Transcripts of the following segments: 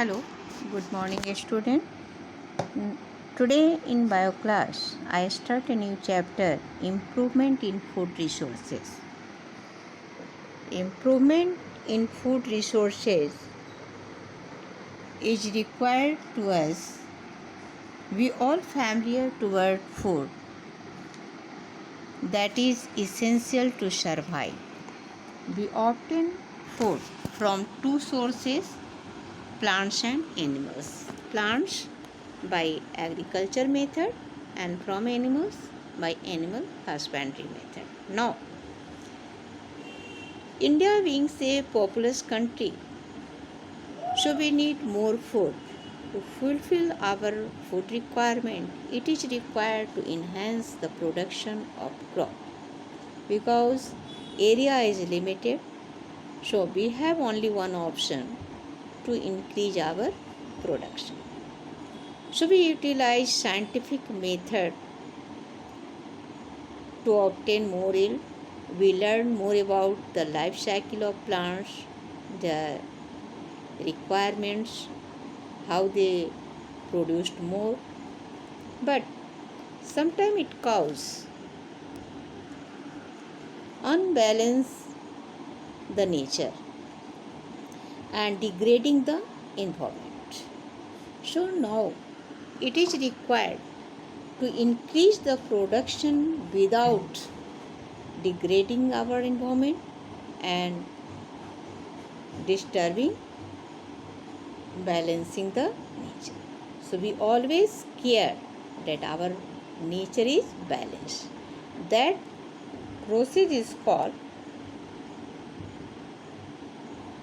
Hello, good morning, student. Mm, Today in bio class, I start a new chapter Improvement in Food Resources. Improvement in food resources is required to us. We all familiar toward food that is essential to survive. We obtain food from two sources, plants and animals. Plants by agriculture method and from animals by animal husbandry method. Now, India being a populous country, so we need more food. To fulfill our food requirement, it is required to enhance the production of crop because area is limited, so we have only one option to increase our production. So we utilize scientific method to obtain more yield. We learn more about the life cycle of plants, the requirements, how they produced more. But sometimes it causes unbalance the nature and degrading the environment. So now it is required to increase the production without degrading our environment and disturbing balancing the nature. So we always care that our nature is balanced. That process is called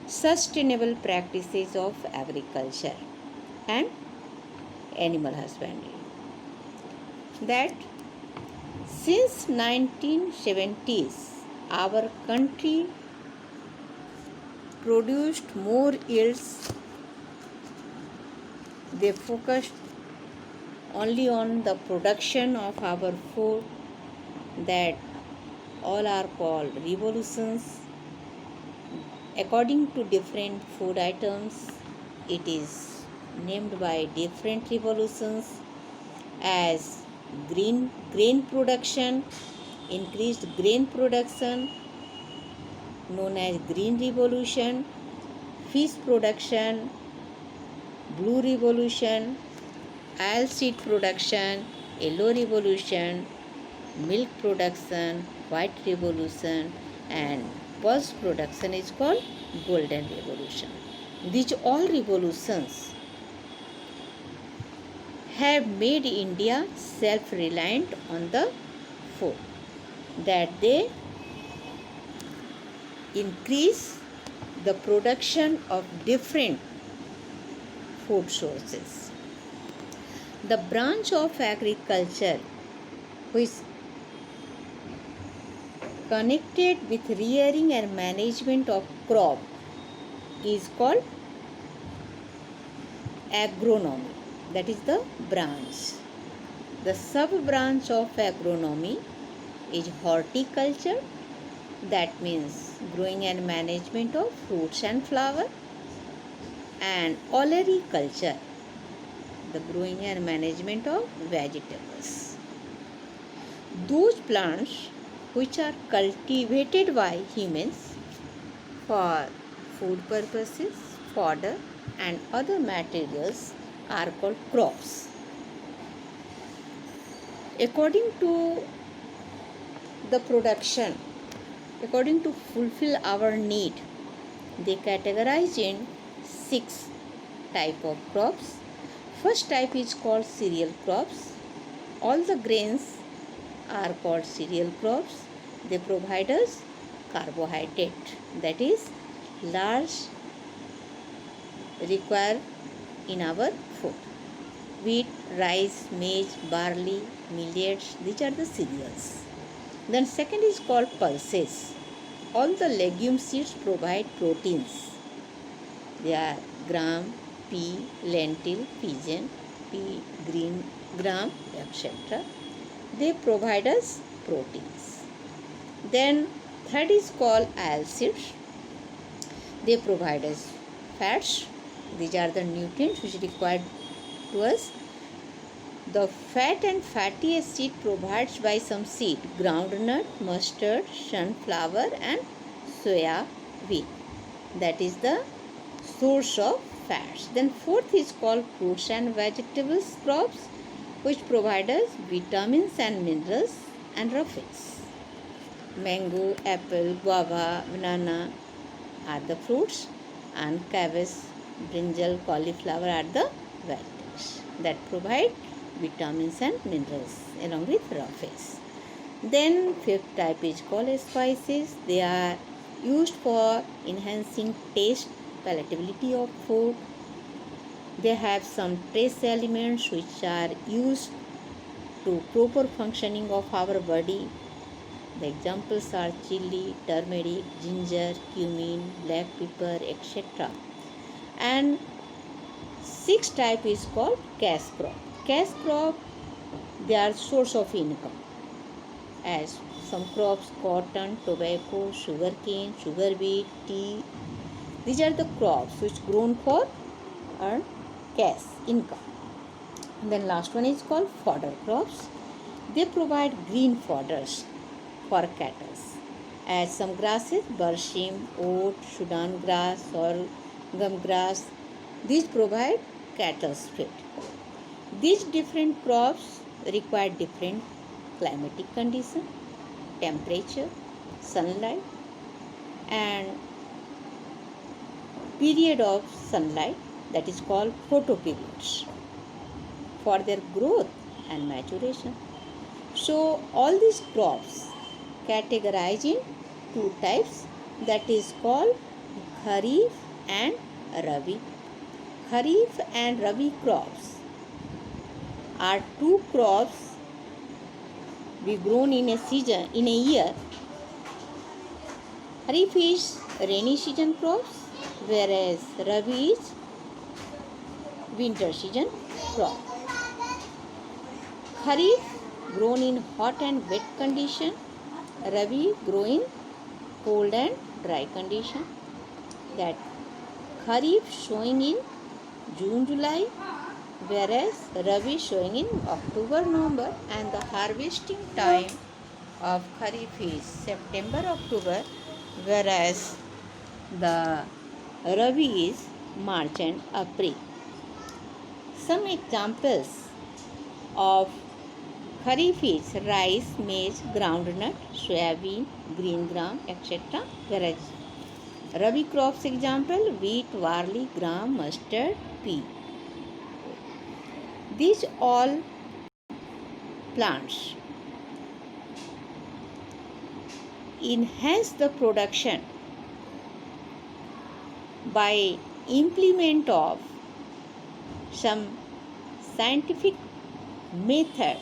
sustainable practices of agriculture and animal husbandry. That since 1970s our country produced more yields. They focused only on the production of our food, that all are called revolutions. According to different food items, it is named by different revolutions as grain production, increased grain production known as green revolution, fish production, blue revolution, oil seed production, yellow revolution, milk production, white revolution, and pulse production is called golden revolution. These all revolutions have made India self-reliant on the food, that they increase the production of different food sources. The branch of agriculture which connected with rearing and management of crop is called agronomy. That is the branch. The sub-branch of agronomy is horticulture, that means growing and management of fruits and flower, and olericulture, the growing and management of vegetables. Those plants which are cultivated by humans for food purposes, fodder, and other materials are called crops. According to the production, according to fulfill our need, they categorize in 6 type of crops. First type is called cereal crops. All the grains are called cereal crops. They provide us carbohydrate, that is large required in our food. Wheat, rice, maize, barley, millets, these are the cereals. Then second is called pulses. All the legume seeds provide proteins. They are gram, pea, lentil, pigeon, pea, green gram, etc. They provide us proteins. Then third is called oil seeds. They provide us fats. These are the nutrients which required to us. The fat and fatty acid provided by some seed, groundnut, mustard, sunflower and soya wheat. That is the source of fats. Then fourth is called fruits and vegetables crops, which provide us vitamins and minerals and roughage. Mango, apple, guava, banana are the fruits, and cabbage, brinjal, cauliflower are the vegetables that provide vitamins and minerals along with roughage. Then fifth type is called spices. They are used for enhancing taste, palatability of food. They have some trace elements which are used to proper functioning of our body. The examples are chili, turmeric, ginger, cumin, black pepper, etc. And sixth type is called cash crop. Cash crop, they are source of income, as some crops, cotton, tobacco, sugarcane, sugar beet, tea. These are the crops which grown for earn cash income. And then last one is called fodder crops. They provide green fodders for cattle, as some grasses, barshim, oat, Sudan grass, sorghum grass. These provide cattle's feed. These different crops require different climatic condition, temperature, sunlight and period of sunlight, that is called photoperiods, for their growth and maturation. So all these crops categorized in two types, that is called Kharif and Rabi. Kharif and Rabi crops are two crops be grown in a season, in a year. Kharif is rainy season crops, whereas Rabi is winter season crop. Kharif grown in hot and wet condition, Rabi grow in cold and dry condition. That Kharif showing in June, July, whereas Rabi showing in October, November, and the harvesting time of Kharif is September, October, whereas the Rabi is March and April. Some examples of Kharif is rice, maize, groundnut, soybean, green gram, etc. Whereas Rabi crops example wheat, barley, gram, mustard, pea. These all plants enhance the production by implement of some scientific method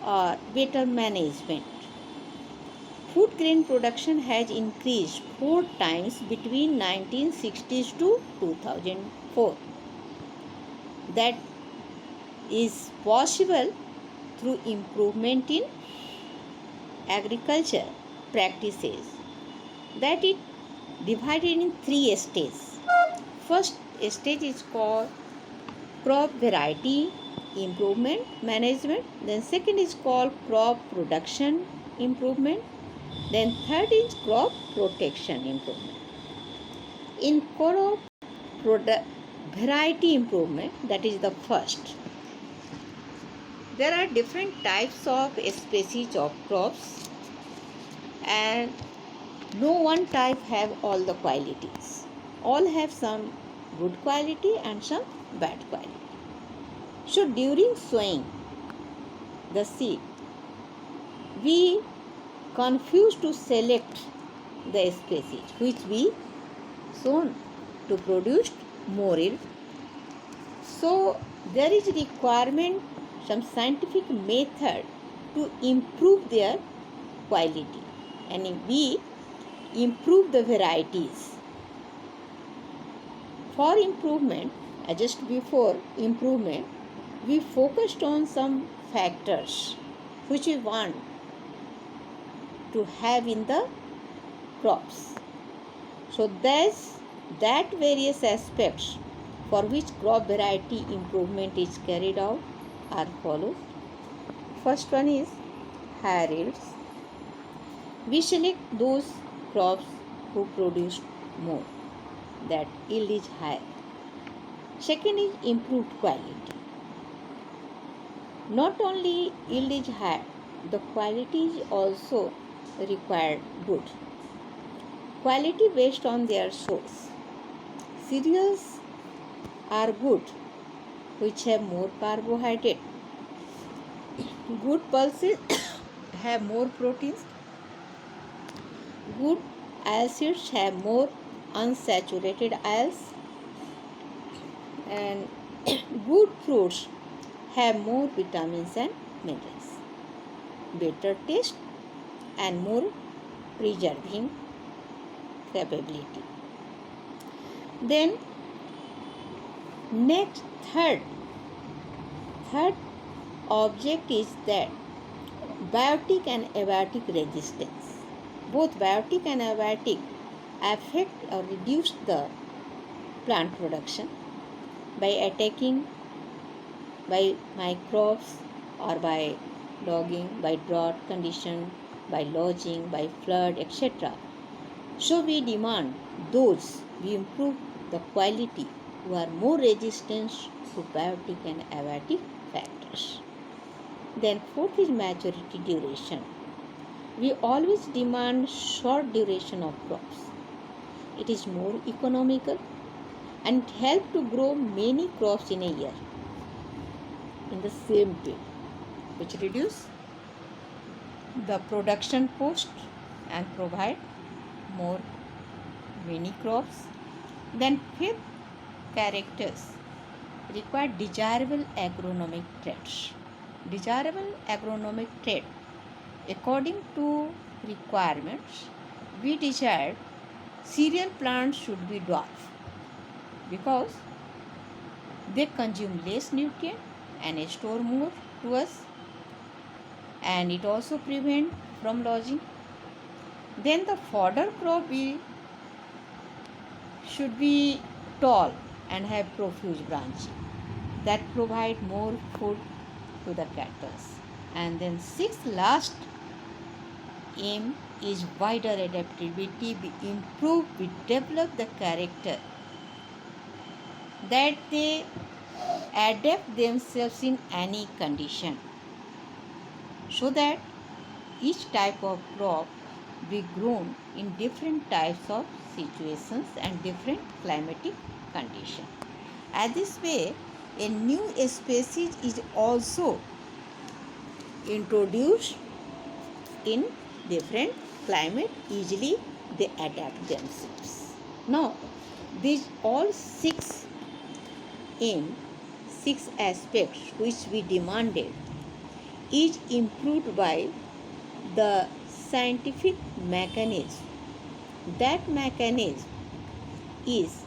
or better management. Food grain production has increased 4 times between 1960s to 2004. That is possible through improvement in agriculture practices, that it divided in 3 stages. First stage is called crop variety improvement management, then second is called crop production improvement, then third is crop protection improvement. In crop variety improvement, that is the first, there are different types of species of crops, and no one type have all the qualities. All have some good quality and some bad quality. So during sowing the seed, we confuse to select the species which we sown to produce more yield. So there is requirement some scientific method to improve their quality, and we improve the varieties. For improvement, just before improvement, we focused on some factors which we want to have in the crops. So that various aspects for which crop variety improvement is carried out are follows. First one is higher yields. We select those crops who produce more, that yield is higher. Second is improved quality. Not only yield is high, the quality is also required good. Quality based on their source. Cereals are good, which have more carbohydrate. Good pulses have more proteins. Good acids have more unsaturated oils. And good fruits have more vitamins and minerals, better taste and more preserving capability. Then next third object is that biotic and abiotic resistance. Both biotic and abiotic affect or reduce the plant production by attacking by microbes or by logging, by drought condition, by lodging, by flood, etc. So we demand those, we improve the quality who are more resistant to biotic and abiotic factors. Then fourth is maturity duration. We always demand short duration of crops. It is more economical and it helps to grow many crops in a year in the same field, which reduce the production cost and provide more many crops. Then fifth characters require desirable agronomic traits. Desirable agronomic trait, according to requirements, we desire cereal plants should be dwarf because they consume less nutrient and store more to us, and it also prevent from lodging. Then the fodder crop should be tall and have profuse branching that provide more food to the cattle. And then sixth last aim is wider adaptability. We improve, we develop the character that they adapt themselves in any condition, so that each type of crop be grown in different types of situations and different climatic conditions. At this way, a new species is also introduced in different climate. Easily they adapt themselves. Now, these all six aspects which we demanded is improved by the scientific mechanism. That mechanism is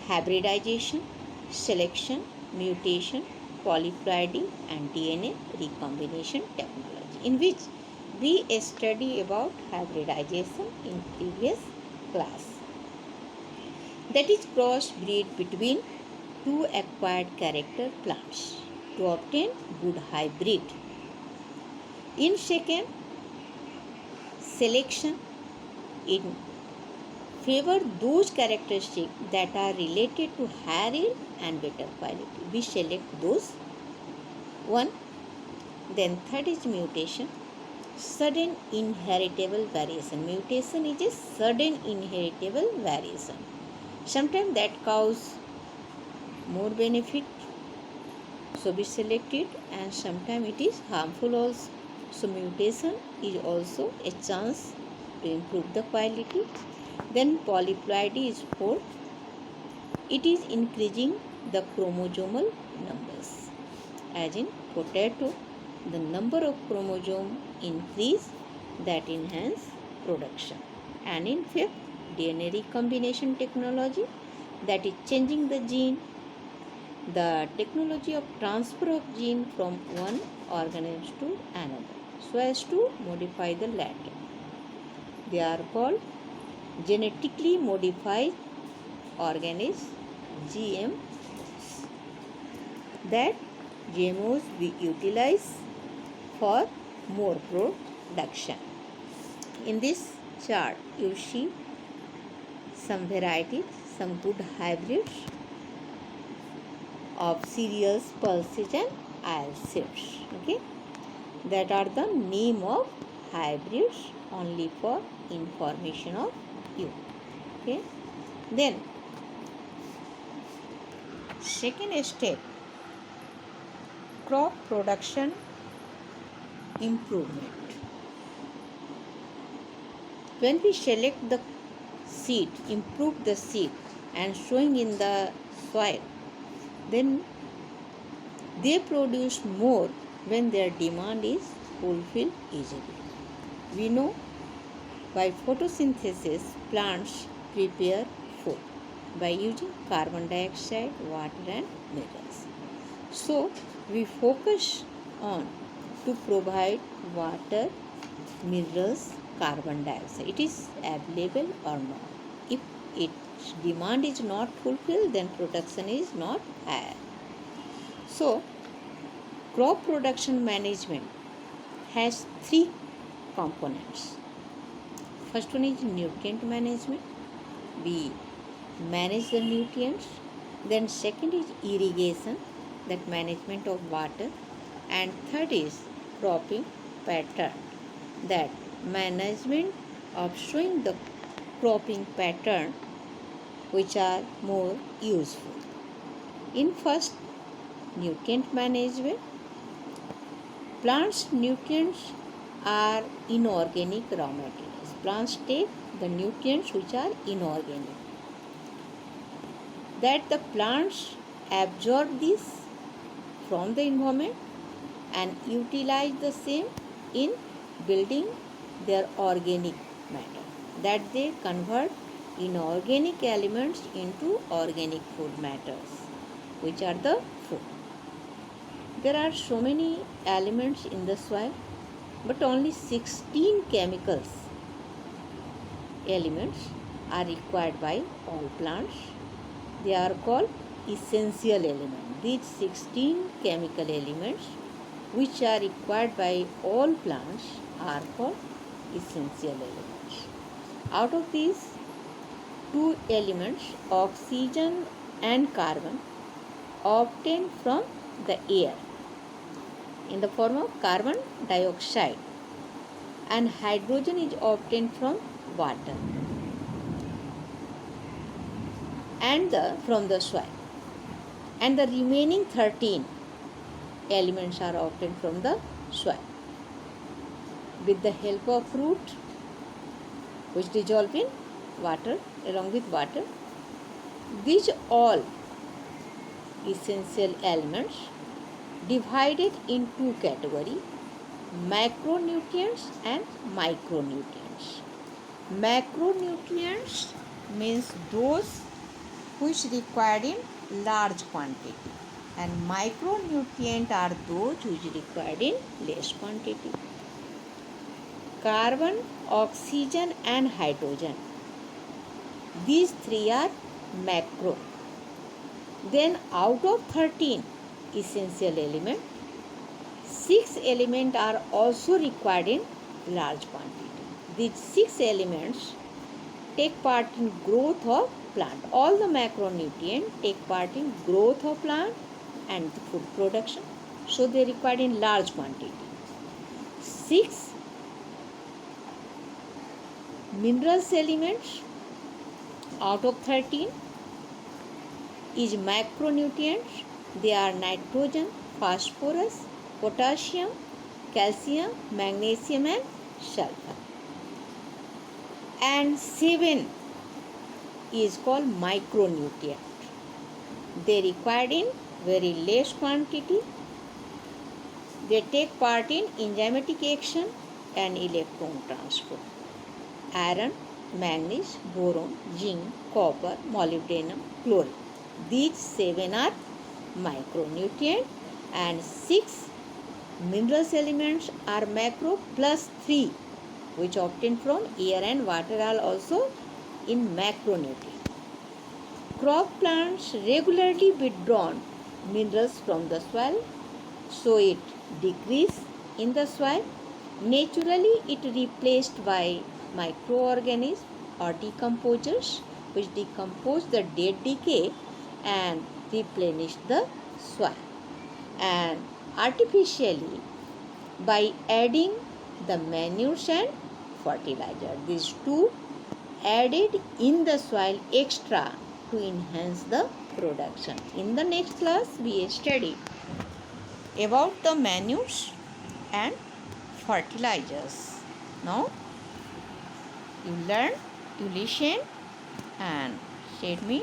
hybridization, selection, mutation, polyploidy and DNA recombination technology, in which we study about hybridization in previous class. That is crossbreed between two acquired character plants to obtain good hybrid. In second, selection, in favor those characteristics that are related to higher yield and better quality. We select those one. Then third is mutation, sudden inheritable variation. Mutation is a sudden inheritable variation. Sometimes that cause more benefit, so we select it, and sometimes it is harmful also. So mutation is also a chance to improve the quality. Then polyploidy is fourth. It is increasing the chromosomal numbers. As in potato, the number of chromosome increase, that enhance production. And in fifth, DNA recombination technology, that is changing the gene, the technology of transfer of gene from one organism to another, so as to modify the latter. They are called genetically modified organisms GM, that GMOs we utilize for more production. In this chart, you see some varieties, some good hybrids of cereals, pulses and oilseeds. Okay, that are the name of hybrids, only for information of you. Okay, then second step, crop production improvement. When we select the seed, improve the seed and sowing in the soil, then they produce more when their demand is fulfilled easily. We know by photosynthesis plants prepare food by using carbon dioxide, water and minerals. So we focus on to provide water, minerals, carbon dioxide. It is available or not. If its demand is not fulfilled, then production is not higher. So crop production management has three components. First one is nutrient management. We manage the nutrients. Then second is irrigation, that management of water. And third is cropping pattern, that management of showing the cropping pattern which are more useful. In first, nutrient management, plants nutrients are inorganic raw materials. Plants take the nutrients which are inorganic, that the plants absorb this from the environment and utilize the same in building their organic matter, that they convert inorganic elements into organic food matters, which are the food. There are so many elements in the soil, but only 16 chemicals elements are required by all plants. They are called essential elements. These 16 chemical elements which are required by all plants are called essential elements. Out of these, two elements, oxygen and carbon, obtained from the air in the form of carbon dioxide, and hydrogen is obtained from water and from the soil, and the remaining 13 elements are obtained from the soil with the help of root, which dissolve in water along with water. These all essential elements divided in two categories, macronutrients and micronutrients. Macronutrients means those which required in large quantity, and micronutrients are those which required in less quantity. Carbon, oxygen and hydrogen, these three are macro. Then out of 13 essential elements, 6 elements are also required in large quantity. These 6 elements take part in growth of plant. All the macronutrients take part in growth of plant and food production. So they are required in large quantity. 6 minerals elements out of 13 is macronutrients. They are nitrogen, phosphorus, potassium, calcium, magnesium and sulfur. And 7 is called micronutrient. They required in very less quantity. They take part in enzymatic action and electron transport. Iron, manganese, boron, zinc, copper, molybdenum, chlorine. These 7 are micronutrient, and 6 minerals elements are macro, plus 3 which obtained from air and water are also in macronutrient. crop plants regularly withdrawn minerals from the soil, so it decrease in the soil. Naturally, it replaced by microorganisms or decomposers, which decompose the dead decay and replenish the soil. And artificially, by adding the manures and fertilizer, these two added in the soil extra to enhance the production. In the next class, we study about the manures and fertilizers. Now, you learn, you listen, and share me